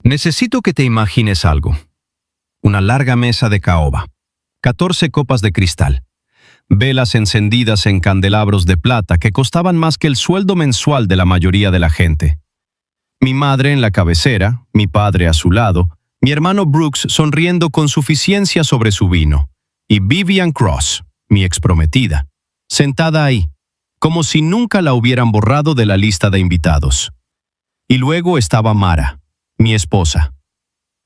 Necesito que te imagines algo. Una larga mesa de caoba, 14 copas de cristal, velas encendidas en candelabros de plata que costaban más que el sueldo mensual de la mayoría de la gente. Mi madre en la cabecera, mi padre a su lado, mi hermano Brooks sonriendo con suficiencia sobre su vino, y Vivian Cross, mi exprometida, sentada ahí, como si nunca la hubieran borrado de la lista de invitados. Y luego estaba Mara, mi esposa.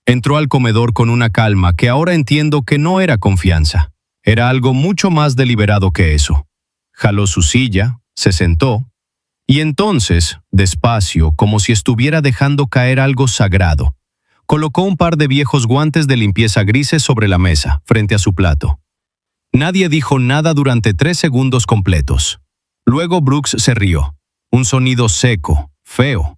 Entró al comedor con una calma que ahora entiendo que no era confianza. Era algo mucho más deliberado que eso. Jaló su silla, se sentó, y entonces, despacio, como si estuviera dejando caer algo sagrado, colocó un par de viejos guantes de limpieza grises sobre la mesa, frente a su plato. Nadie dijo nada durante 3 segundos completos. Luego Brooks se rió. Un sonido seco, feo.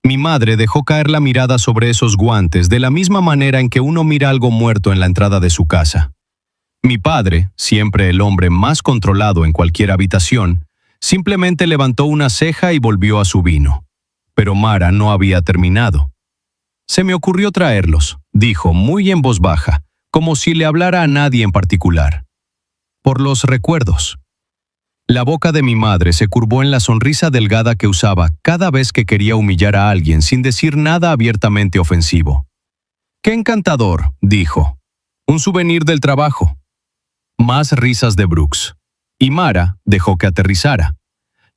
Mi madre dejó caer la mirada sobre esos guantes de la misma manera en que uno mira algo muerto en la entrada de su casa. Mi padre, siempre el hombre más controlado en cualquier habitación, simplemente levantó una ceja y volvió a su vino. Pero Mara no había terminado. Se me ocurrió traerlos, dijo muy en voz baja, como si le hablara a nadie en particular. Por los recuerdos. La boca de mi madre se curvó en la sonrisa delgada que usaba cada vez que quería humillar a alguien sin decir nada abiertamente ofensivo. «¡Qué encantador!», dijo. «Un souvenir del trabajo». Más risas de Brooks. Y Mara dejó que aterrizara.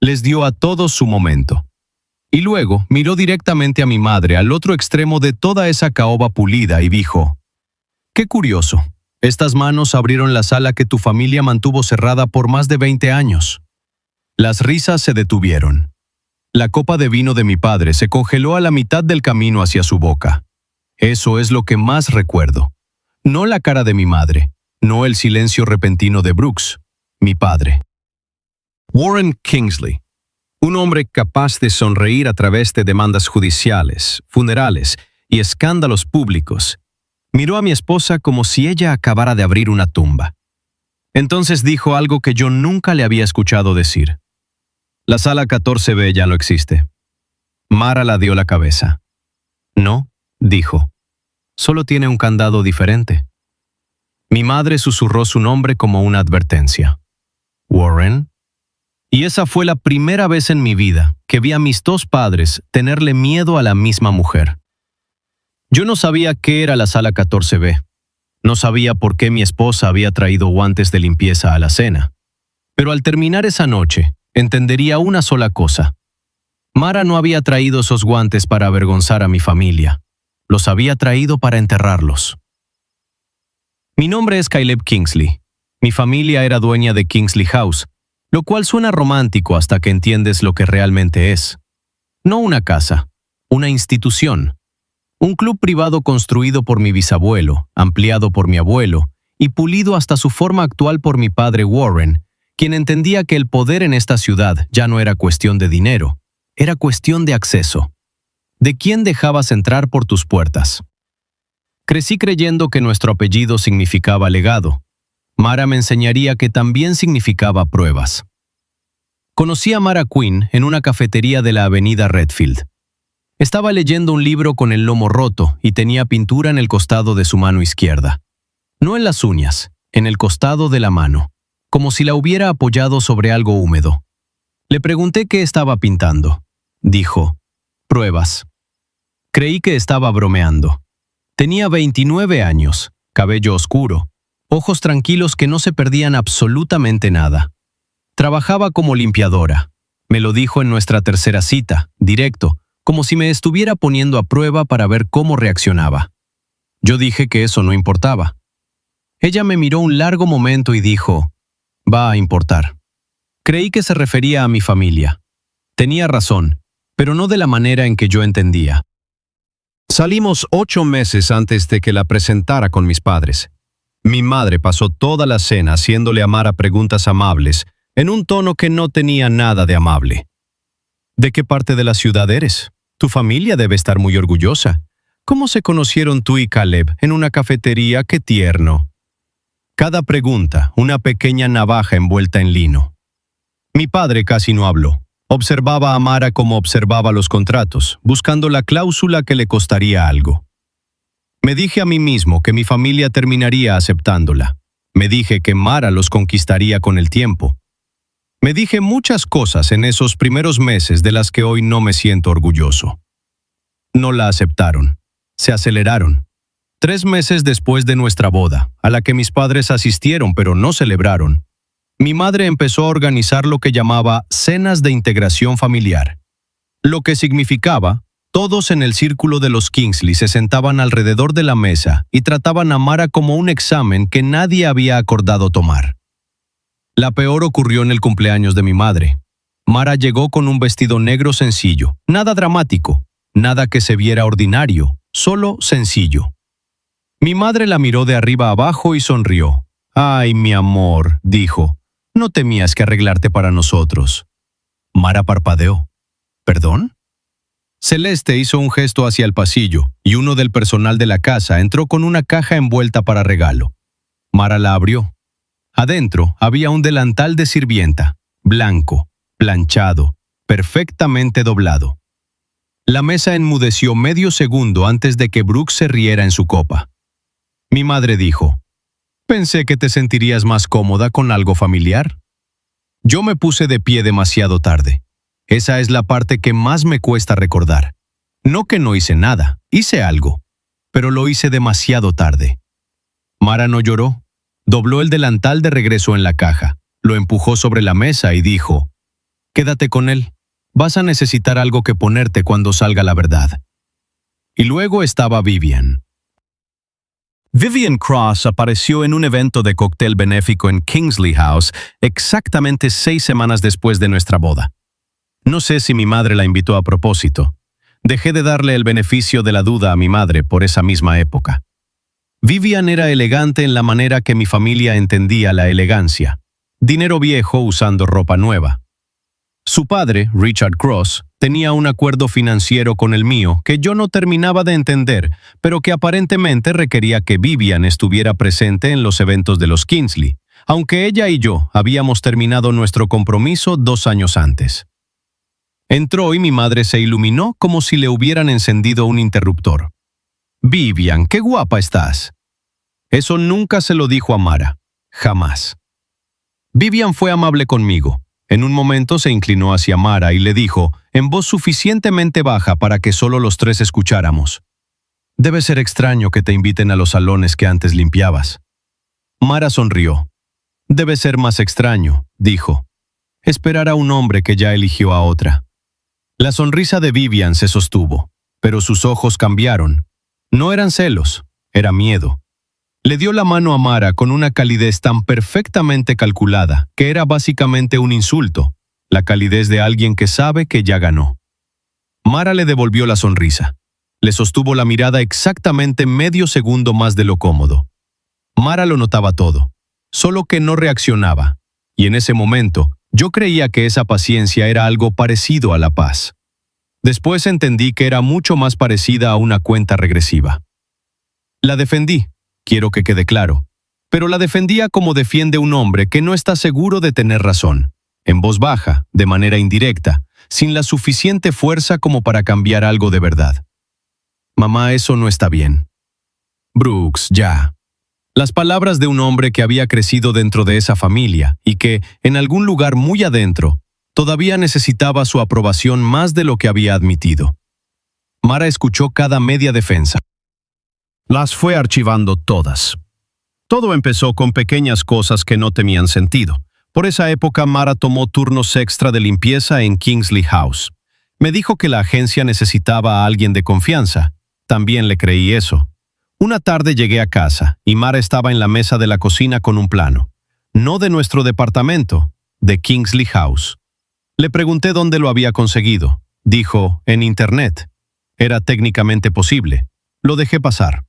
Les dio a todos su momento. Y luego miró directamente a mi madre al otro extremo de toda esa caoba pulida y dijo: «Qué curioso. Estas manos abrieron la sala que tu familia mantuvo cerrada por más de 20 años». Las risas se detuvieron. La copa de vino de mi padre se congeló a la mitad del camino hacia su boca. Eso es lo que más recuerdo. No la cara de mi madre, no el silencio repentino de Brooks, mi padre. Warren Kingsley, un hombre capaz de sonreír a través de demandas judiciales, funerales y escándalos públicos, miró a mi esposa como si ella acabara de abrir una tumba. Entonces dijo algo que yo nunca le había escuchado decir. «La sala 14B ya no existe». Mara la dio la cabeza. «No», dijo. «Solo tiene un candado diferente». Mi madre susurró su nombre como una advertencia. «Warren». Y esa fue la primera vez en mi vida que vi a mis 2 padres tenerle miedo a la misma mujer. Yo no sabía qué era la sala 14B. No sabía por qué mi esposa había traído guantes de limpieza a la cena. Pero al terminar esa noche, entendería una sola cosa. Mara no había traído esos guantes para avergonzar a mi familia. Los había traído para enterrarlos. Mi nombre es Caleb Kingsley. Mi familia era dueña de Kingsley House, lo cual suena romántico hasta que entiendes lo que realmente es. No una casa, una institución. Un club privado construido por mi bisabuelo, ampliado por mi abuelo y pulido hasta su forma actual por mi padre Warren, quien entendía que el poder en esta ciudad ya no era cuestión de dinero, era cuestión de acceso. ¿De quién dejabas entrar por tus puertas? Crecí creyendo que nuestro apellido significaba legado. Mara me enseñaría que también significaba pruebas. Conocí a Mara Quinn en una cafetería de la avenida Redfield. Estaba leyendo un libro con el lomo roto y tenía pintura en el costado de su mano izquierda. No en las uñas, en el costado de la mano, como si la hubiera apoyado sobre algo húmedo. Le pregunté qué estaba pintando. Dijo: «Pruebas». Creí que estaba bromeando. Tenía 29 años, cabello oscuro, ojos tranquilos que no se perdían absolutamente nada. Trabajaba como limpiadora. Me lo dijo en nuestra tercera cita, directo, como si me estuviera poniendo a prueba para ver cómo reaccionaba. Yo dije que eso no importaba. Ella me miró un largo momento y dijo: «Va a importar». Creí que se refería a mi familia. Tenía razón, pero no de la manera en que yo entendía. Salimos 8 meses antes de que la presentara con mis padres. Mi madre pasó toda la cena haciéndole a Mara preguntas amables, en un tono que no tenía nada de amable. ¿De qué parte de la ciudad eres? Tu familia debe estar muy orgullosa. ¿Cómo se conocieron tú y Caleb en una cafetería? ¡Qué tierno! Cada pregunta, una pequeña navaja envuelta en lino. Mi padre casi no habló. Observaba a Mara como observaba los contratos, buscando la cláusula que le costaría algo. Me dije a mí mismo que mi familia terminaría aceptándola. Me dije que Mara los conquistaría con el tiempo. Me dije muchas cosas en esos primeros meses de las que hoy no me siento orgulloso. No la aceptaron. Se aceleraron. 3 meses después de nuestra boda, a la que mis padres asistieron pero no celebraron, mi madre empezó a organizar lo que llamaba cenas de integración familiar. Lo que significaba, todos en el círculo de los Kingsley se sentaban alrededor de la mesa y trataban a Mara como un examen que nadie había acordado tomar. La peor ocurrió en el cumpleaños de mi madre. Mara llegó con un vestido negro sencillo, nada dramático, nada que se viera ordinario, solo sencillo. Mi madre la miró de arriba abajo y sonrió. «Ay, mi amor», dijo, «no temías que arreglarte para nosotros». Mara parpadeó. «¿Perdón?». Celeste hizo un gesto hacia el pasillo y uno del personal de la casa entró con una caja envuelta para regalo. Mara la abrió. Adentro había un delantal de sirvienta, blanco, planchado, perfectamente doblado. La mesa enmudeció medio segundo antes de que Brooke se riera en su copa. Mi madre dijo, «Pensé que te sentirías más cómoda con algo familiar». Yo me puse de pie demasiado tarde. Esa es la parte que más me cuesta recordar. No que no hice nada, hice algo, pero lo hice demasiado tarde. Mara no lloró. Dobló el delantal de regreso en la caja, lo empujó sobre la mesa y dijo, «Quédate con él. Vas a necesitar algo que ponerte cuando salga la verdad». Y luego estaba Vivian. Vivian Cross apareció en un evento de cóctel benéfico en Kingsley House exactamente 6 semanas después de nuestra boda. No sé si mi madre la invitó a propósito. Dejé de darle el beneficio de la duda a mi madre por esa misma época. Vivian era elegante en la manera que mi familia entendía la elegancia. Dinero viejo usando ropa nueva. Su padre, Richard Cross, tenía un acuerdo financiero con el mío que yo no terminaba de entender, pero que aparentemente requería que Vivian estuviera presente en los eventos de los Kingsley, aunque ella y yo habíamos terminado nuestro compromiso 2 años antes. Entró y mi madre se iluminó como si le hubieran encendido un interruptor. «Vivian, qué guapa estás». Eso nunca se lo dijo a Mara, jamás. Vivian fue amable conmigo. En un momento se inclinó hacia Mara y le dijo, en voz suficientemente baja para que solo los 3 escucháramos, «Debe ser extraño que te inviten a los salones que antes limpiabas». Mara sonrió. «Debe ser más extraño», dijo, «esperar a un hombre que ya eligió a otra». La sonrisa de Vivian se sostuvo, pero sus ojos cambiaron. No eran celos, era miedo. Le dio la mano a Mara con una calidez tan perfectamente calculada que era básicamente un insulto, la calidez de alguien que sabe que ya ganó. Mara le devolvió la sonrisa. Le sostuvo la mirada exactamente medio segundo más de lo cómodo. Mara lo notaba todo, solo que no reaccionaba, y en ese momento yo creía que esa paciencia era algo parecido a la paz. Después entendí que era mucho más parecida a una cuenta regresiva. La defendí. Quiero que quede claro, pero la defendía como defiende un hombre que no está seguro de tener razón, en voz baja, de manera indirecta, sin la suficiente fuerza como para cambiar algo de verdad. «Mamá, eso no está bien». «Brooks, ya». Las palabras de un hombre que había crecido dentro de esa familia y que, en algún lugar muy adentro, todavía necesitaba su aprobación más de lo que había admitido. Mara escuchó cada media defensa. Las fue archivando todas. Todo empezó con pequeñas cosas que no tenían sentido. Por esa época, Mara tomó turnos extra de limpieza en Kingsley House. Me dijo que la agencia necesitaba a alguien de confianza. También le creí eso. Una tarde llegué a casa y Mara estaba en la mesa de la cocina con un plano. No de nuestro departamento, de Kingsley House. Le pregunté dónde lo había conseguido. Dijo, en internet. Era técnicamente posible. Lo dejé pasar.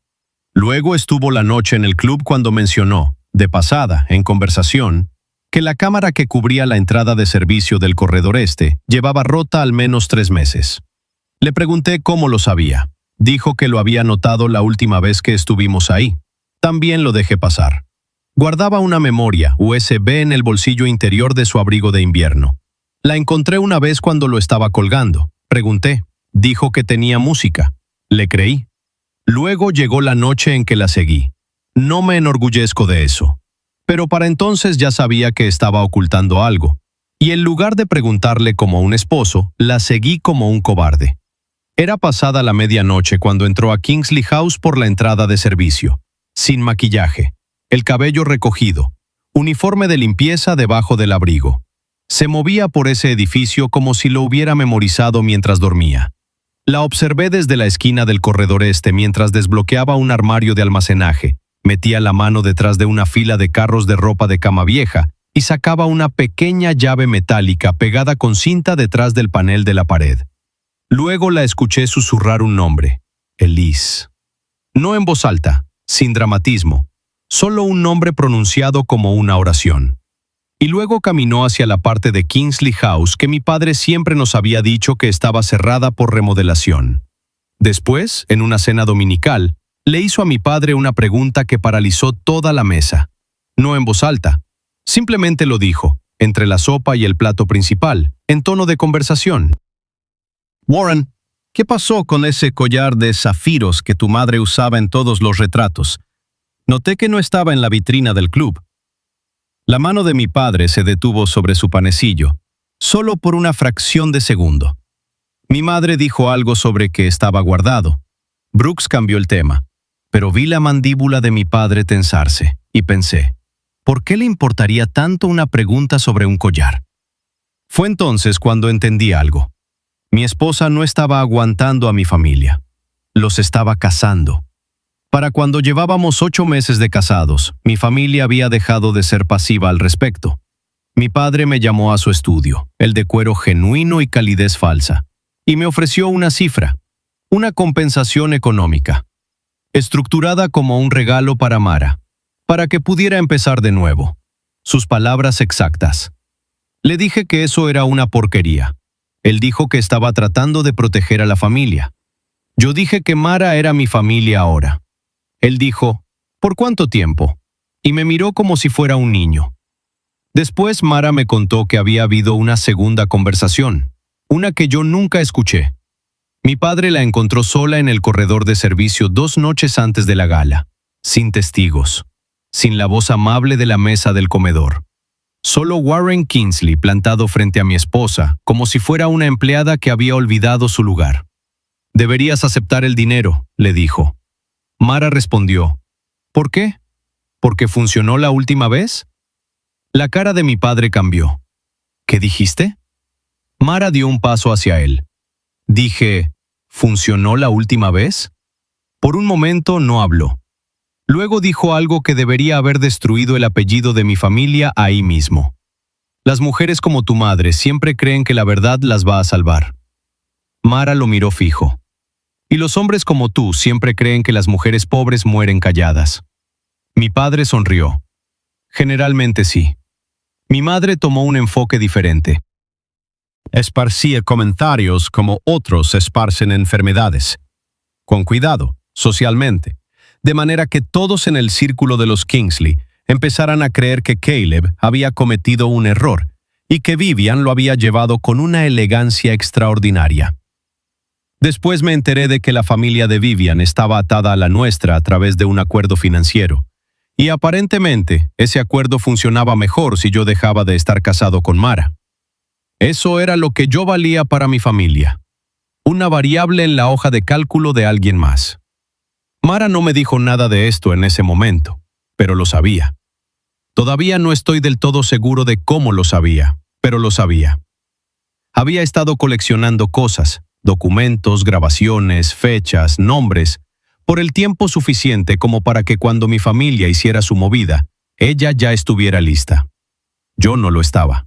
Luego estuvo la noche en el club cuando mencionó, de pasada, en conversación, que la cámara que cubría la entrada de servicio del corredor este llevaba rota al menos 3 meses. Le pregunté cómo lo sabía. Dijo que lo había notado la última vez que estuvimos ahí. También lo dejé pasar. Guardaba una memoria USB en el bolsillo interior de su abrigo de invierno. La encontré una vez cuando lo estaba colgando. Pregunté. Dijo que tenía música. Le creí. Luego llegó la noche en que la seguí. No me enorgullezco de eso. Pero para entonces ya sabía que estaba ocultando algo. Y en lugar de preguntarle como un esposo, la seguí como un cobarde. Era pasada la medianoche cuando entró a Kingsley House por la entrada de servicio. Sin maquillaje, el cabello recogido, uniforme de limpieza debajo del abrigo. Se movía por ese edificio como si lo hubiera memorizado mientras dormía. La observé desde la esquina del corredor este mientras desbloqueaba un armario de almacenaje, metía la mano detrás de una fila de carros de ropa de cama vieja y sacaba una pequeña llave metálica pegada con cinta detrás del panel de la pared. Luego la escuché susurrar un nombre, Elise. No en voz alta, sin dramatismo, solo un nombre pronunciado como una oración. Y luego caminó hacia la parte de Kingsley House que mi padre siempre nos había dicho que estaba cerrada por remodelación. Después, en una cena dominical, le hizo a mi padre una pregunta que paralizó toda la mesa. No en voz alta, simplemente lo dijo, entre la sopa y el plato principal, en tono de conversación. Warren, ¿qué pasó con ese collar de zafiros que tu madre usaba en todos los retratos? Noté que no estaba en la vitrina del club. La mano de mi padre se detuvo sobre su panecillo, solo por una fracción de segundo. Mi madre dijo algo sobre que estaba guardado. Brooks cambió el tema, pero vi la mandíbula de mi padre tensarse y pensé, ¿por qué le importaría tanto una pregunta sobre un collar? Fue entonces cuando entendí algo. Mi esposa no estaba aguantando a mi familia. Los estaba casando. Para cuando llevábamos 8 meses de casados, mi familia había dejado de ser pasiva al respecto. Mi padre me llamó a su estudio, el de cuero genuino y calidez falsa, y me ofreció una cifra, una compensación económica, estructurada como un regalo para Mara, para que pudiera empezar de nuevo. Sus palabras exactas. Le dije que eso era una porquería. Él dijo que estaba tratando de proteger a la familia. Yo dije que Mara era mi familia ahora. Él dijo, ¿por cuánto tiempo? Y me miró como si fuera un niño. Después Mara me contó que había habido una segunda conversación, una que yo nunca escuché. Mi padre la encontró sola en el corredor de servicio 2 noches antes de la gala, sin testigos, sin la voz amable de la mesa del comedor. Solo Warren Kingsley plantado frente a mi esposa, como si fuera una empleada que había olvidado su lugar. «Deberías aceptar el dinero», le dijo. Mara respondió, «¿Por qué? ¿Porque funcionó la última vez?» La cara de mi padre cambió. «¿Qué dijiste?» Mara dio un paso hacia él. Dije, ¿funcionó la última vez? Por un momento no habló. Luego dijo algo que debería haber destruido el apellido de mi familia ahí mismo. Las mujeres como tu madre siempre creen que la verdad las va a salvar. Mara lo miró fijo. Y los hombres como tú siempre creen que las mujeres pobres mueren calladas. Mi padre sonrió. Generalmente sí. Mi madre tomó un enfoque diferente. Esparcía comentarios como otros esparcen enfermedades. Con cuidado, socialmente. De manera que todos en el círculo de los Kingsley empezaran a creer que Caleb había cometido un error y que Vivian lo había llevado con una elegancia extraordinaria. Después me enteré de que la familia de Vivian estaba atada a la nuestra a través de un acuerdo financiero, y aparentemente ese acuerdo funcionaba mejor si yo dejaba de estar casado con Mara. Eso era lo que yo valía para mi familia, una variable en la hoja de cálculo de alguien más. Mara no me dijo nada de esto en ese momento, pero lo sabía. Todavía no estoy del todo seguro de cómo lo sabía, pero lo sabía. Había estado coleccionando cosas, documentos, grabaciones, fechas, nombres, por el tiempo suficiente como para que cuando mi familia hiciera su movida, ella ya estuviera lista. Yo no lo estaba.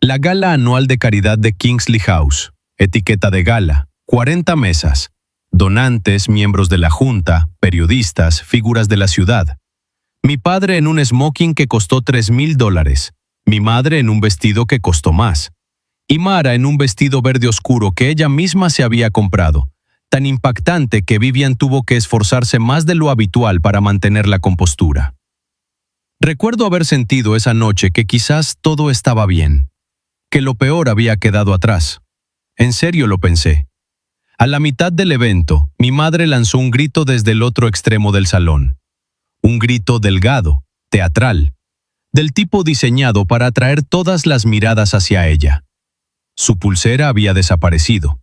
La gala anual de caridad de Kingsley House, etiqueta de gala, 40 mesas, donantes, miembros de la junta, periodistas, figuras de la ciudad. Mi padre en un smoking que costó $3,000, mi madre en un vestido que costó más, y Mara en un vestido verde oscuro que ella misma se había comprado, tan impactante que Vivian tuvo que esforzarse más de lo habitual para mantener la compostura. Recuerdo haber sentido esa noche que quizás todo estaba bien. que lo peor había quedado atrás. En serio lo pensé. A la mitad del evento, mi madre lanzó un grito desde el otro extremo del salón. Un grito delgado, teatral, del tipo diseñado para atraer todas las miradas hacia ella. Su pulsera había desaparecido.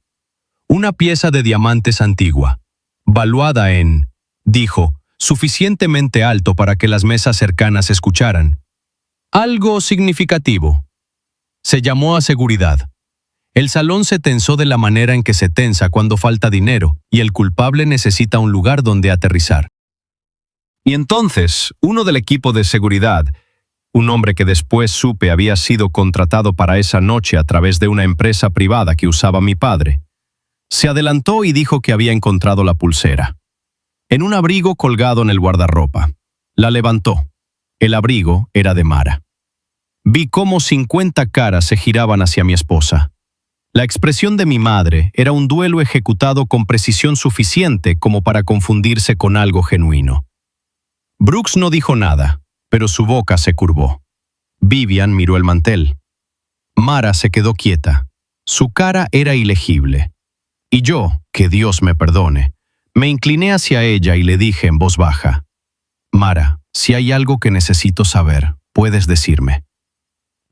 Una pieza de diamantes antigua, valuada en, dijo, suficientemente alto para que las mesas cercanas escucharan. Algo significativo. Se llamó a seguridad. El salón se tensó de la manera en que se tensa cuando falta dinero y el culpable necesita un lugar donde aterrizar. Y entonces, uno del equipo de seguridad, un hombre que después supe había sido contratado para esa noche a través de una empresa privada que usaba mi padre, se adelantó y dijo que había encontrado la pulsera en un abrigo colgado en el guardarropa. La levantó. El abrigo era de Mara. Vi cómo 50 caras se giraban hacia mi esposa. La expresión de mi madre era un duelo ejecutado con precisión suficiente como para confundirse con algo genuino. Brooks no dijo nada, pero su boca se curvó. Vivian miró el mantel. Mara se quedó quieta. Su cara era ilegible. Y yo, que Dios me perdone, me incliné hacia ella y le dije en voz baja: Mara, si hay algo que necesito saber, puedes decirme.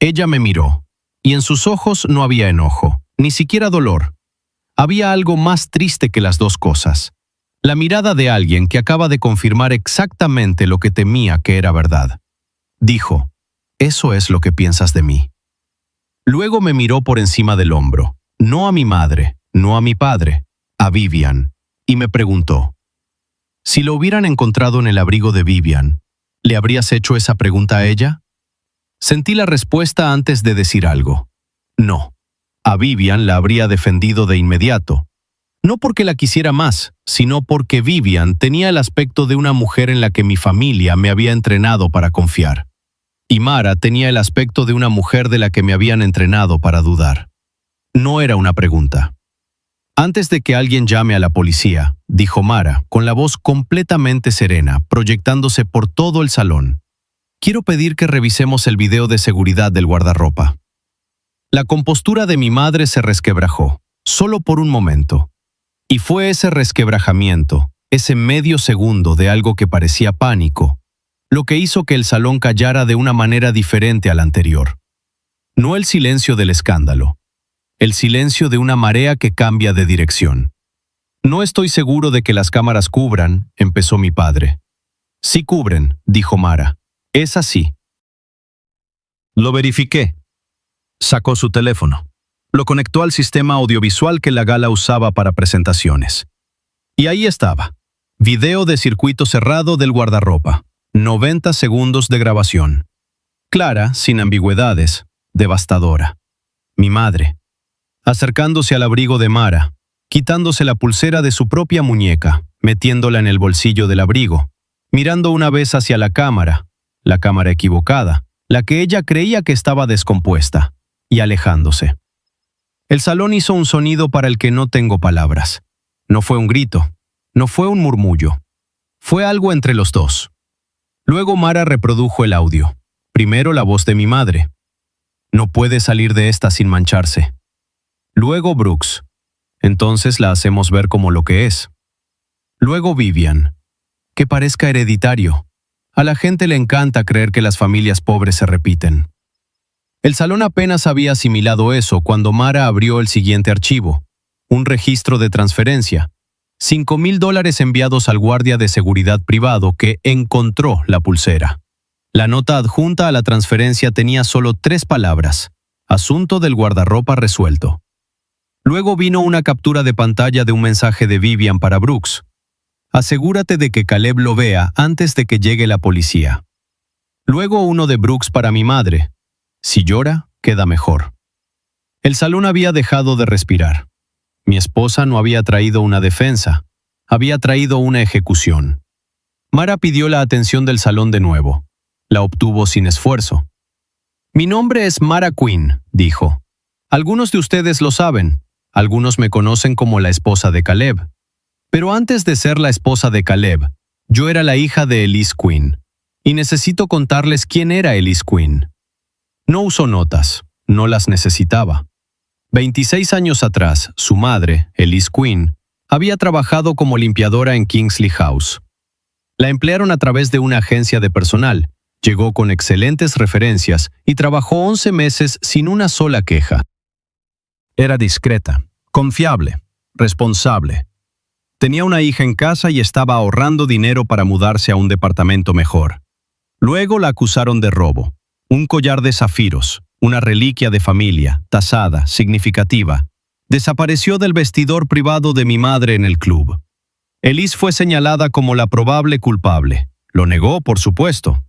Ella me miró, y en sus ojos no había enojo, ni siquiera dolor. Había algo más triste que las dos cosas. La mirada de alguien que acaba de confirmar exactamente lo que temía que era verdad. Dijo: «Eso es lo que piensas de mí». Luego me miró por encima del hombro, no a mi madre, no a mi padre, a Vivian, y me preguntó: «Si lo hubieran encontrado en el abrigo de Vivian, ¿le habrías hecho esa pregunta a ella?» Sentí la respuesta antes de decir algo. No. A Vivian la habría defendido de inmediato. No porque la quisiera más, sino porque Vivian tenía el aspecto de una mujer en la que mi familia me había entrenado para confiar. Y Mara tenía el aspecto de una mujer de la que me habían entrenado para dudar. No era una pregunta. «Antes de que alguien llame a la policía», dijo Mara, con la voz completamente serena, proyectándose por todo el salón, «quiero pedir que revisemos el video de seguridad del guardarropa». La compostura de mi madre se resquebrajó, solo por un momento. Y fue ese resquebrajamiento, ese medio segundo de algo que parecía pánico, lo que hizo que el salón callara de una manera diferente al anterior. No el silencio del escándalo, el silencio de una marea que cambia de dirección. «No estoy seguro de que las cámaras cubran», empezó mi padre. «Sí cubren», dijo Mara. «Es así». Lo verifiqué. Sacó su teléfono. Lo conectó al sistema audiovisual que la gala usaba para presentaciones. Y ahí estaba. Video de circuito cerrado del guardarropa. 90 segundos de grabación. Clara, sin ambigüedades, devastadora. Mi madre, acercándose al abrigo de Mara, quitándose la pulsera de su propia muñeca, metiéndola en el bolsillo del abrigo, mirando una vez hacia la cámara equivocada, la que ella creía que estaba descompuesta, y alejándose. El salón hizo un sonido para el que no tengo palabras. No fue un grito, no fue un murmullo. Fue algo entre los dos. Luego Mara reprodujo el audio. Primero la voz de mi madre. «No puede salir de esta sin mancharse». Luego Brooks. «Entonces la hacemos ver como lo que es». Luego Vivian. «Que parezca hereditario. A la gente le encanta creer que las familias pobres se repiten». El salón apenas había asimilado eso cuando Mara abrió el siguiente archivo. Un registro de transferencia. $5,000 enviados al guardia de seguridad privado que encontró la pulsera. La nota adjunta a la transferencia tenía solo 3 palabras. Asunto del guardarropa resuelto. Luego vino una captura de pantalla de un mensaje de Vivian para Brooks. «Asegúrate de que Caleb lo vea antes de que llegue la policía». Luego uno de Brooks para mi madre. «Si llora, queda mejor». El salón había dejado de respirar. Mi esposa no había traído una defensa, había traído una ejecución. Mara pidió la atención del salón de nuevo. La obtuvo sin esfuerzo. «Mi nombre es Mara Quinn», dijo. «Algunos de ustedes lo saben, algunos me conocen como la esposa de Caleb. Pero antes de ser la esposa de Caleb, yo era la hija de Elise Quinn, y necesito contarles quién era Elise Quinn». No usó notas, no las necesitaba. 26 años atrás, su madre, Elise Quinn, había trabajado como limpiadora en Kingsley House. La emplearon a través de una agencia de personal, llegó con excelentes referencias y trabajó 11 meses sin una sola queja. Era discreta, confiable, responsable. Tenía una hija en casa y estaba ahorrando dinero para mudarse a un departamento mejor. Luego la acusaron de robo. Un collar de zafiros, una reliquia de familia, tasada, significativa, desapareció del vestidor privado de mi madre en el club. Elise fue señalada como la probable culpable. Lo negó, por supuesto.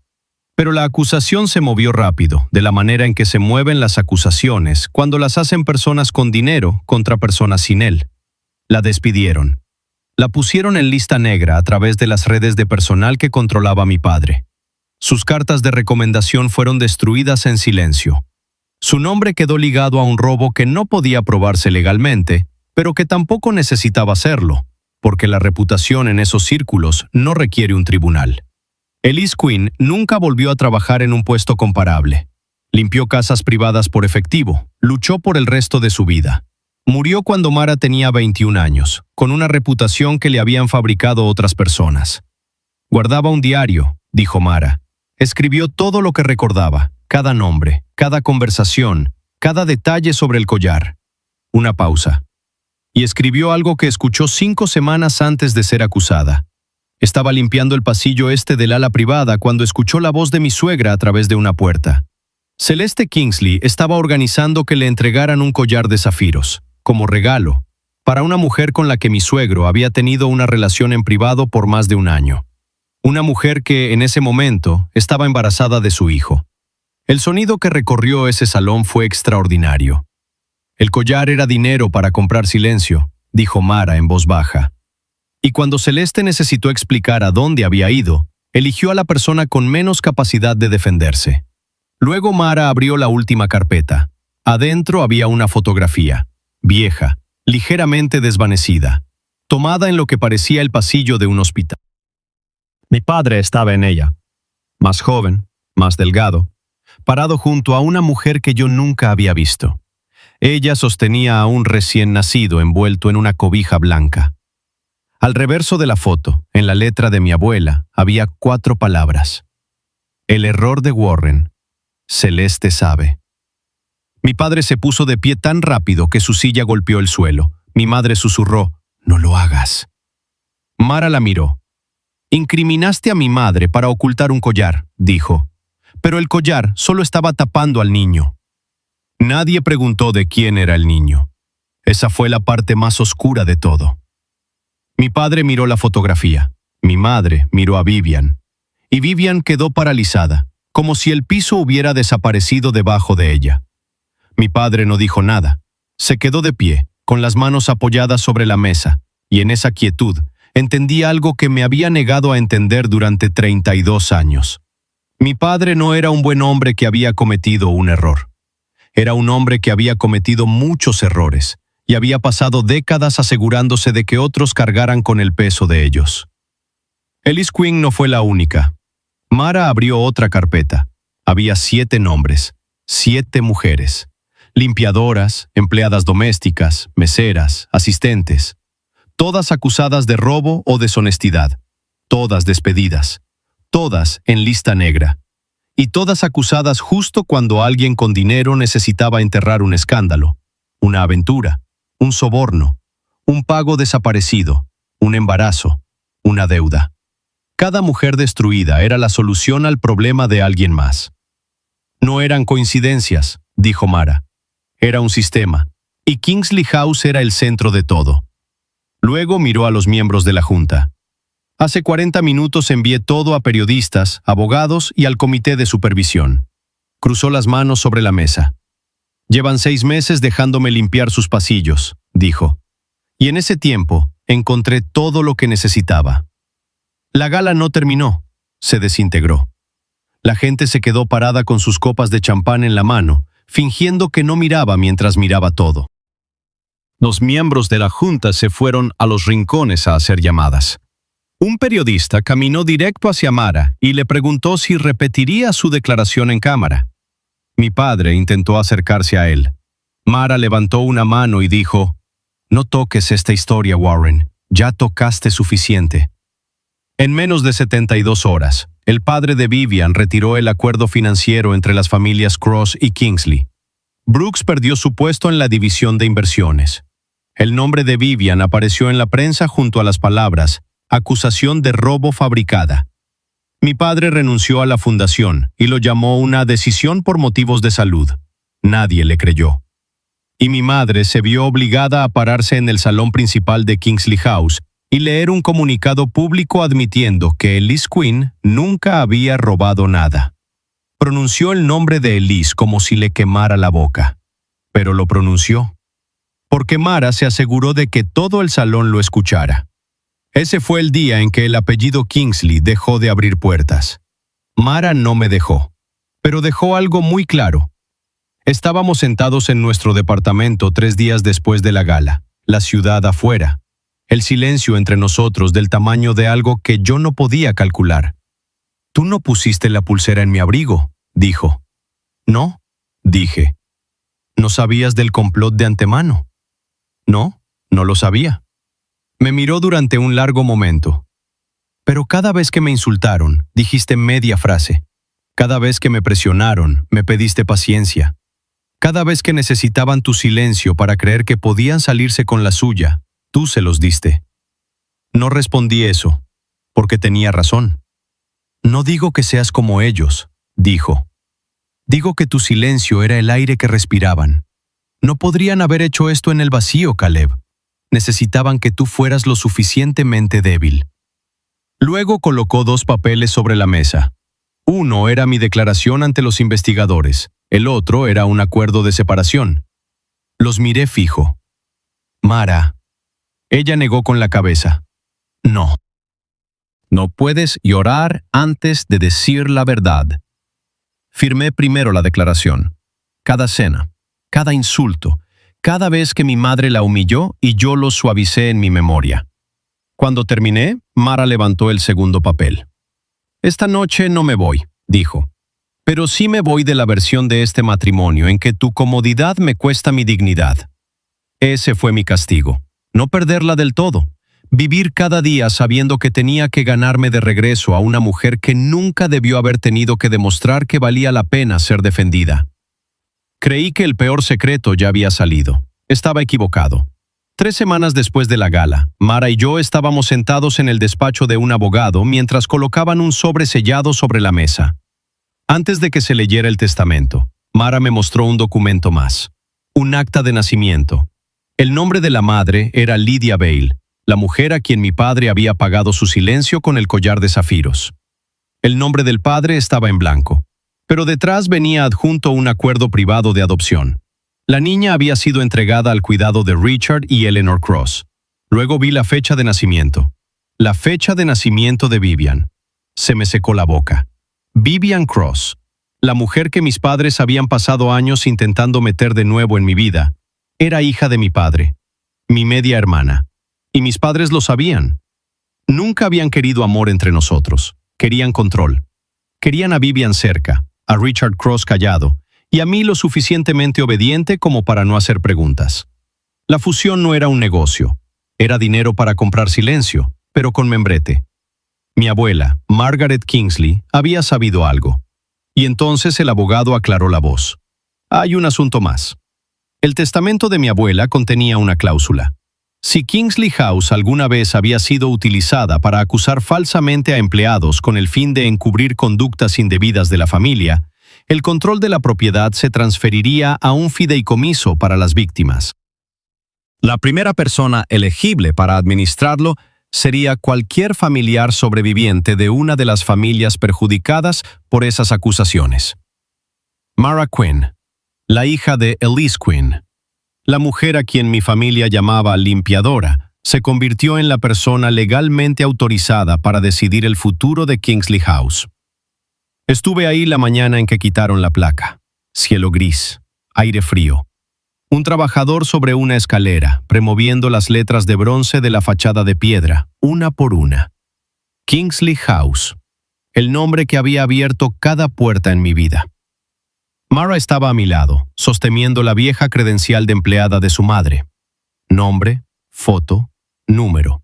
Pero la acusación se movió rápido, de la manera en que se mueven las acusaciones cuando las hacen personas con dinero contra personas sin él. La despidieron. La pusieron en lista negra a través de las redes de personal que controlaba mi padre. Sus cartas de recomendación fueron destruidas en silencio. Su nombre quedó ligado a un robo que no podía probarse legalmente, pero que tampoco necesitaba hacerlo, porque la reputación en esos círculos no requiere un tribunal. Elise Quinn nunca volvió a trabajar en un puesto comparable. Limpió casas privadas por efectivo, luchó por el resto de su vida. Murió cuando Mara tenía 21 años, con una reputación que le habían fabricado otras personas. Guardaba un diario, dijo Mara. Escribió todo lo que recordaba, cada nombre, cada conversación, cada detalle sobre el collar. Una pausa. Y escribió algo que escuchó 5 semanas antes de ser acusada. Estaba limpiando el pasillo este del ala privada cuando escuchó la voz de mi suegra a través de una puerta. Celeste Kingsley estaba organizando que le entregaran un collar de zafiros, como regalo, para una mujer con la que mi suegro había tenido una relación en privado por más de un año. Una mujer que, en ese momento, estaba embarazada de su hijo. El sonido que recorrió ese salón fue extraordinario. El collar era dinero para comprar silencio, dijo Mara en voz baja. Y cuando Celeste necesitó explicar a dónde había ido, eligió a la persona con menos capacidad de defenderse. Luego Mara abrió la última carpeta. Adentro había una fotografía, vieja, ligeramente desvanecida, tomada en lo que parecía el pasillo de un hospital. Mi padre estaba en ella, más joven, más delgado, parado junto a una mujer que yo nunca había visto. Ella sostenía a un recién nacido envuelto en una cobija blanca. Al reverso de la foto, en la letra de mi abuela, había 4 palabras. El error de Warren. Celeste sabe. Mi padre se puso de pie tan rápido que su silla golpeó el suelo. Mi madre susurró, «No lo hagas». Mara la miró. «Incriminaste a mi madre para ocultar un collar», dijo. «Pero el collar solo estaba tapando al niño». Nadie preguntó de quién era el niño. Esa fue la parte más oscura de todo. Mi padre miró la fotografía. Mi madre miró a Vivian. Y Vivian quedó paralizada, como si el piso hubiera desaparecido debajo de ella. Mi padre no dijo nada. Se quedó de pie, con las manos apoyadas sobre la mesa, y en esa quietud entendí algo que me había negado a entender durante 32 años. Mi padre no era un buen hombre que había cometido un error. Era un hombre que había cometido muchos errores, y había pasado décadas asegurándose de que otros cargaran con el peso de ellos. Elise Quinn no fue la única. Mara abrió otra carpeta. Había 7 nombres, 7 mujeres, limpiadoras, empleadas domésticas, meseras, asistentes, todas acusadas de robo o deshonestidad, todas despedidas, todas en lista negra, y todas acusadas justo cuando alguien con dinero necesitaba enterrar un escándalo, una aventura, un soborno, un pago desaparecido, un embarazo, una deuda. Cada mujer destruida era la solución al problema de alguien más. No eran coincidencias, dijo Mara. Era un sistema, y Kingsley House era el centro de todo. Luego miró a los miembros de la Junta. Hace 40 minutos envié todo a periodistas, abogados y al comité de supervisión. Cruzó las manos sobre la mesa. Llevan 6 meses dejándome limpiar sus pasillos, dijo. Y en ese tiempo encontré todo lo que necesitaba. La gala no terminó, se desintegró. La gente se quedó parada con sus copas de champán en la mano, fingiendo que no miraba mientras miraba todo. Los miembros de la Junta se fueron a los rincones a hacer llamadas. Un periodista caminó directo hacia Mara y le preguntó si repetiría su declaración en cámara. Mi padre intentó acercarse a él. Mara levantó una mano y dijo, «No toques esta historia, Warren. Ya tocaste suficiente». En menos de 72 horas, el padre de Vivian retiró el acuerdo financiero entre las familias Cross y Kingsley. Brooks perdió su puesto en la división de inversiones. El nombre de Vivian apareció en la prensa junto a las palabras «acusación de robo fabricada». Mi padre renunció a la fundación y lo llamó una decisión por motivos de salud. Nadie le creyó. Y mi madre se vio obligada a pararse en el salón principal de Kingsley House y leer un comunicado público admitiendo que Elise Quinn nunca había robado nada. Pronunció el nombre de Elise como si le quemara la boca, pero lo pronunció, porque Mara se aseguró de que todo el salón lo escuchara. Ese fue el día en que el apellido Kingsley dejó de abrir puertas. Mara no me dejó, pero dejó algo muy claro. Estábamos sentados en nuestro departamento 3 días después de la gala, la ciudad afuera. El silencio entre nosotros del tamaño de algo que yo no podía calcular. «Tú no pusiste la pulsera en mi abrigo», dijo. «No», dije. «¿No sabías del complot de antemano?» «No, no lo sabía». Me miró durante un largo momento. «Pero cada vez que me insultaron, dijiste media frase. Cada vez que me presionaron, me pediste paciencia. Cada vez que necesitaban tu silencio para creer que podían salirse con la suya, tú se los diste». No respondí eso, porque tenía razón. «No digo que seas como ellos», dijo. «Digo que tu silencio era el aire que respiraban. No podrían haber hecho esto en el vacío, Caleb. Necesitaban que tú fueras lo suficientemente débil». Luego colocó 2 papeles sobre la mesa. Uno era mi declaración ante los investigadores. El otro era un acuerdo de separación. Los miré fijo. «Mara». Ella negó con la cabeza. «No. No puedes llorar antes de decir la verdad». Firmé primero la declaración. Cada cena, cada insulto, cada vez que mi madre la humilló y yo lo suavicé en mi memoria. Cuando terminé, Mara levantó el segundo papel. «Esta noche no me voy», dijo. «Pero sí me voy de la versión de este matrimonio en que tu comodidad me cuesta mi dignidad». Ese fue mi castigo. No perderla del todo. Vivir cada día sabiendo que tenía que ganarme de regreso a una mujer que nunca debió haber tenido que demostrar que valía la pena ser defendida. Creí que el peor secreto ya había salido. Estaba equivocado. 3 semanas después de la gala, Mara y yo estábamos sentados en el despacho de un abogado mientras colocaban un sobre sellado sobre la mesa. Antes de que se leyera el testamento, Mara me mostró un documento más. Un acta de nacimiento. El nombre de la madre era Lydia Bale, la mujer a quien mi padre había pagado su silencio con el collar de zafiros. El nombre del padre estaba en blanco, pero detrás venía adjunto un acuerdo privado de adopción. La niña había sido entregada al cuidado de Richard y Eleanor Cross. Luego vi la fecha de nacimiento. La fecha de nacimiento de Vivian. Se me secó la boca. Vivian Cross, la mujer que mis padres habían pasado años intentando meter de nuevo en mi vida, era hija de mi padre, mi media hermana, y mis padres lo sabían. Nunca habían querido amor entre nosotros, querían control. Querían a Vivian cerca, a Richard Cross callado, y a mí lo suficientemente obediente como para no hacer preguntas. La fusión no era un negocio, era dinero para comprar silencio, pero con membrete. Mi abuela, Margaret Kingsley, había sabido algo, y entonces el abogado aclaró la voz. Hay un asunto más. El testamento de mi abuela contenía una cláusula. Si Kingsley House alguna vez había sido utilizada para acusar falsamente a empleados con el fin de encubrir conductas indebidas de la familia, el control de la propiedad se transferiría a un fideicomiso para las víctimas. La primera persona elegible para administrarlo sería cualquier familiar sobreviviente de una de las familias perjudicadas por esas acusaciones. Mara Quinn, la hija de Elise Quinn, la mujer a quien mi familia llamaba limpiadora, se convirtió en la persona legalmente autorizada para decidir el futuro de Kingsley House. Estuve ahí la mañana en que quitaron la placa. Cielo gris, aire frío. Un trabajador sobre una escalera, removiendo las letras de bronce de la fachada de piedra, una por una. Kingsley House, el nombre que había abierto cada puerta en mi vida. Mara estaba a mi lado, sosteniendo la vieja credencial de empleada de su madre. Nombre, foto, número.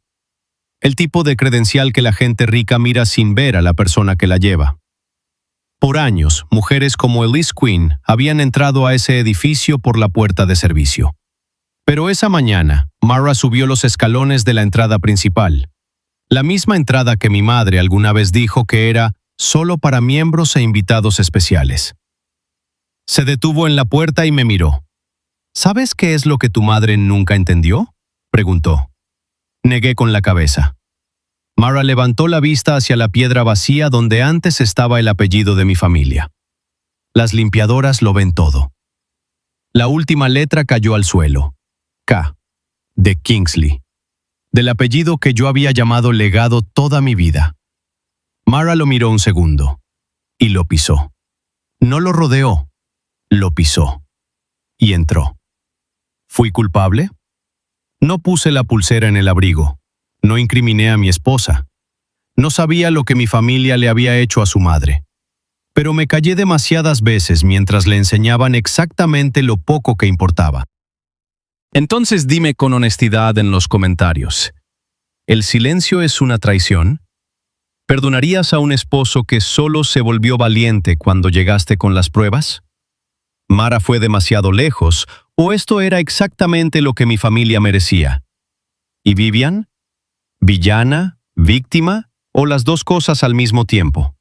El tipo de credencial que la gente rica mira sin ver a la persona que la lleva. Por años, mujeres como Elise Quinn habían entrado a ese edificio por la puerta de servicio. Pero esa mañana, Mara subió los escalones de la entrada principal. La misma entrada que mi madre alguna vez dijo que era solo para miembros e invitados especiales. Se detuvo en la puerta y me miró. ¿Sabes qué es lo que tu madre nunca entendió?, preguntó. Negué con la cabeza. Mara levantó la vista hacia la piedra vacía donde antes estaba el apellido de mi familia. Las limpiadoras lo ven todo. La última letra cayó al suelo. K, de Kingsley, del apellido que yo había llamado legado toda mi vida. Mara lo miró un segundo y lo pisó. No lo rodeó, lo pisó y entró. ¿Fui culpable? No puse la pulsera en el abrigo. No incriminé a mi esposa. No sabía lo que mi familia le había hecho a su madre. Pero me callé demasiadas veces mientras le enseñaban exactamente lo poco que importaba. Entonces dime con honestidad en los comentarios, ¿el silencio es una traición? ¿Perdonarías a un esposo que solo se volvió valiente cuando llegaste con las pruebas? ¿Mara fue demasiado lejos o esto era exactamente lo que mi familia merecía? ¿Y Vivian? ¿Villana? ¿Víctima? ¿O las dos cosas al mismo tiempo?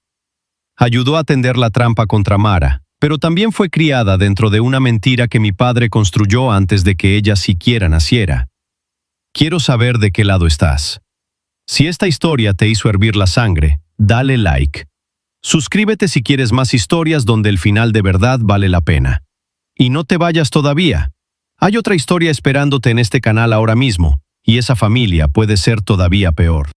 Ayudó a tender la trampa contra Mara, pero también fue criada dentro de una mentira que mi padre construyó antes de que ella siquiera naciera. Quiero saber de qué lado estás. Si esta historia te hizo hervir la sangre, dale like. Suscríbete si quieres más historias donde el final de verdad vale la pena. Y no te vayas todavía. Hay otra historia esperándote en este canal ahora mismo, y esa familia puede ser todavía peor.